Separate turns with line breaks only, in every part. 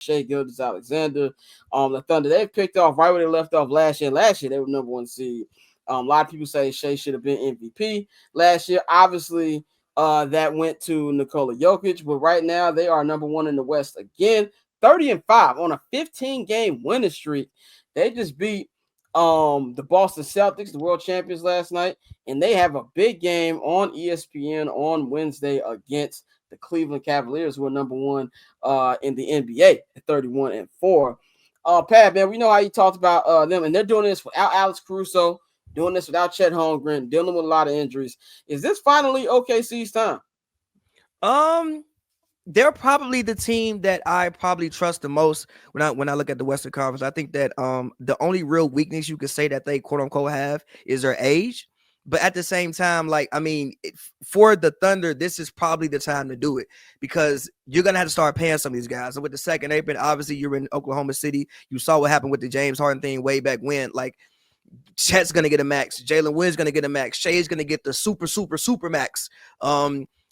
Shai Gilgeous-Alexander. The Thunder, they've picked off right where they left off last year. Last year, they were number one seed. A lot of people say Shai should have been MVP last year. Obviously, that went to Nikola Jokic, but right now they are number one in the West again, 30-5 on a 15-game winning streak. They just beat the Boston Celtics, the world champions, last night, and they have a big game on ESPN on Wednesday against the Cleveland Cavaliers, who are number one in the NBA at 31-4. Pat, man, we know how you talked about them, and they're doing this without Alex Caruso, doing this without Chet Holmgren, dealing with a lot of injuries. Is this finally OKC's time?
They're probably the team that I probably trust the most when I look at the Western Conference. I think that the only real weakness you could say that they quote unquote have is their age. But at the same time, like, I mean, for the Thunder, this is probably the time to do it because you're going to have to start paying some of these guys. And with the second apron, obviously you're in Oklahoma City. You saw what happened with the James Harden thing way back when. Like, Chet's going to get a max. Jalen Wynn's going to get a max. Shai's going to get the super max.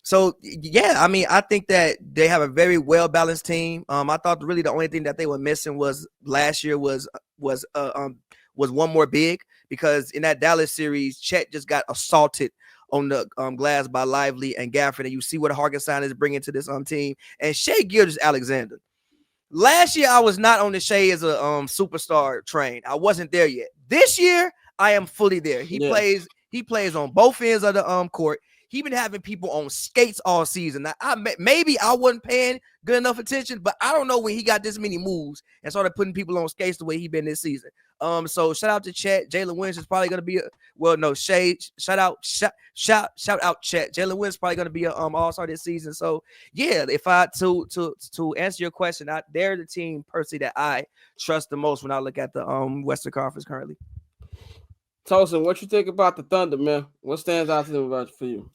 So, yeah, I mean, I think that they have a very well-balanced team. I thought really the only thing that they were missing was last year was one more big, because in that Dallas series, Chet just got assaulted on the glass by Lively and Gafford, and you see what Hartenstein is bringing to this team. And Shai Gilgeous-Alexander. Last year, I was not on the Shai as a superstar train. I wasn't there yet. This year, I am fully there. He plays on both ends of the court. He been having people on skates all season. Now, maybe I wasn't paying good enough attention, but I don't know when he got this many moves and started putting people on skates the way he been this season. So shout out to Chet. Jalen Wynn is probably gonna be Shai. Shout out Chet. Jalen Wynn is probably gonna be an all-star this season. So yeah, if I to answer your question, they're the team personally that I trust the most when I look at the Western Conference currently.
Tosin, what you think about the Thunder, man? What stands out to them for you?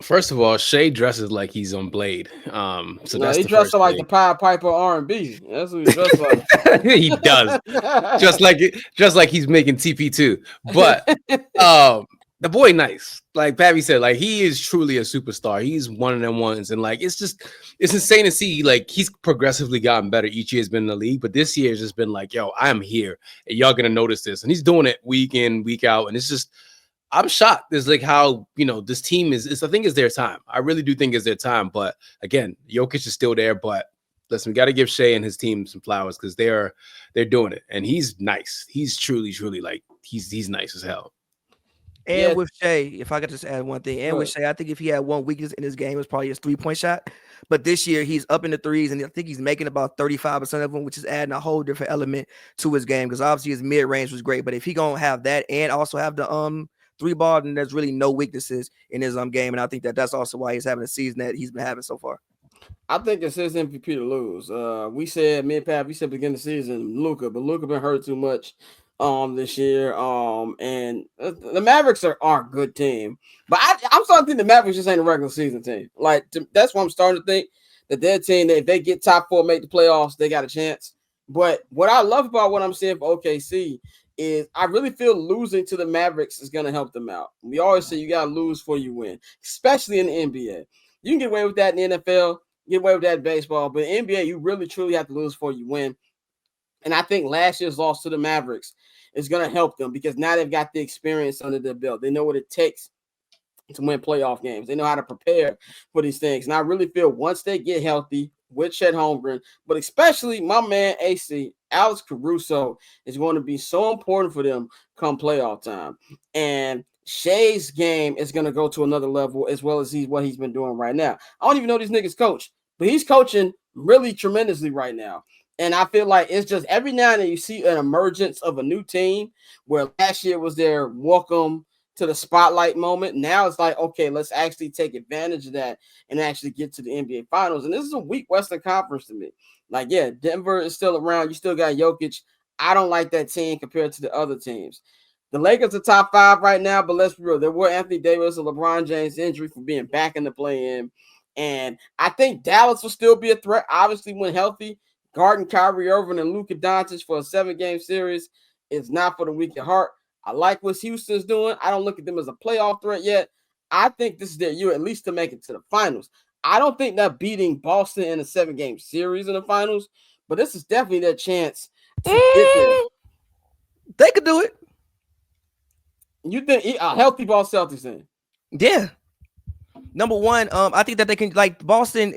First of all, Shai dresses like he's on Blade. So that's
he dresses like the Pied Piper R&B. That's what he dresses like.
He does, just like he's making TP2. But the boy, nice. Like Pavy said, like he is truly a superstar. He's one of them ones, and like it's insane to see. Like he's progressively gotten better each year. Has been in the league, but this year has just been like, yo, I am here, and y'all gonna notice this. And he's doing it week in, week out, and it's just. I'm shocked. It's like how, this team I think it's their time. I really do think it's their time. But again, Jokic is still there. But listen, we got to give Shai and his team some flowers because they're doing it. And he's nice. He's truly like he's nice as hell.
And with Shai, if I could just add one thing, and with Shai, I think if he had one weakness in his game, it was probably his 3-point shot. But this year, he's up in the threes, and I think he's making about 35% of them, which is adding a whole different element to his game because obviously his mid-range was great. But if he going to have that and also have the three ball, and there's really no weaknesses in his game, and I think that's also why he's having a season that he's been having so far.
I think it's his MVP to lose. We said beginning of the season Luka, but Luka been hurt too much this year. And the Mavericks are a good team, but I'm starting to think the Mavericks just ain't a regular season team. Like that's what I'm starting to think, that their team, that if they get top 4, make the playoffs, they got a chance. But what I love about what I'm seeing for OKC is I really feel losing to the Mavericks is going to help them out. We always say you got to lose before you win, especially in the NBA. You can get away with that in the NFL, get away with that in baseball, but in the NBA, you really, truly have to lose before you win. And I think last year's loss to the Mavericks is going to help them because now they've got the experience under their belt. They know what it takes to win playoff games. They know how to prepare for these things. And I really feel once they get healthy with Chet Holmgren, but especially my man AC, Alex Caruso, is going to be so important for them come playoff time. And Shai's game is going to go to another level as well as what he's been doing right now. I don't even know these niggas coach, but he's coaching really tremendously right now. And I feel like it's just every now and then you see an emergence of a new team where last year was their welcome to the spotlight moment. Now it's like, okay, let's actually take advantage of that and actually get to the NBA Finals. And this is a weak Western Conference to me. Like, yeah, Denver is still around. You still got Jokic. I don't like that team compared to the other teams. The Lakers are top 5 right now, but let's be real. There were Anthony Davis and LeBron James injury for being back in the play-in. And I think Dallas will still be a threat, obviously, when healthy. Guarding Kyrie Irving and Luka Doncic for a 7-game series is not for the weak at heart. I like what Houston's doing. I don't look at them as a playoff threat yet. I think this is their year at least to make it to the finals. I don't think that beating Boston in a 7-game series in the finals, but this is definitely their chance to get there.
They could do it.
You think a healthy ball Celtics in?
Yeah. Number one, I think that they can, like Boston.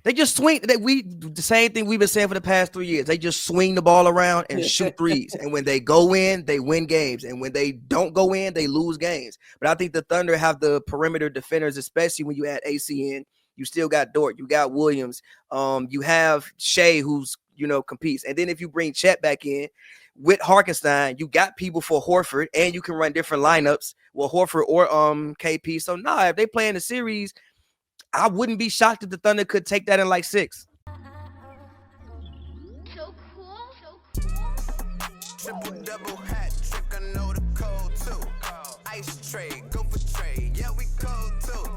They just swing. The same thing we've been saying for the past 3 years. They just swing the ball around and shoot threes. And when they go in, they win games. And when they don't go in, they lose games. But I think the Thunder have the perimeter defenders, especially when you add AC in. You still got Dort. You got Williams. You have Shea, who's competes. And then if you bring Chet back in with Harkenstein, you got people for Horford, and you can run different lineups. Well, Horford or KP. So if they play in the series, I wouldn't be shocked if the Thunder could take that in like 6.
So cool.
Triple double hat trick, I know the code too. Ice trade, go for trade, yeah we cold too.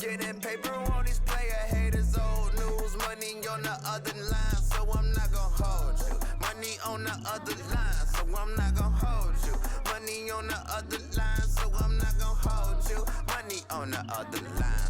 Getting paper on these player haters, old news. Money on the other line, so I'm not gonna hold you. Money on the other line, so I'm not gonna hold you. Money on the other line, so I'm not gonna hold you. Money on the other line.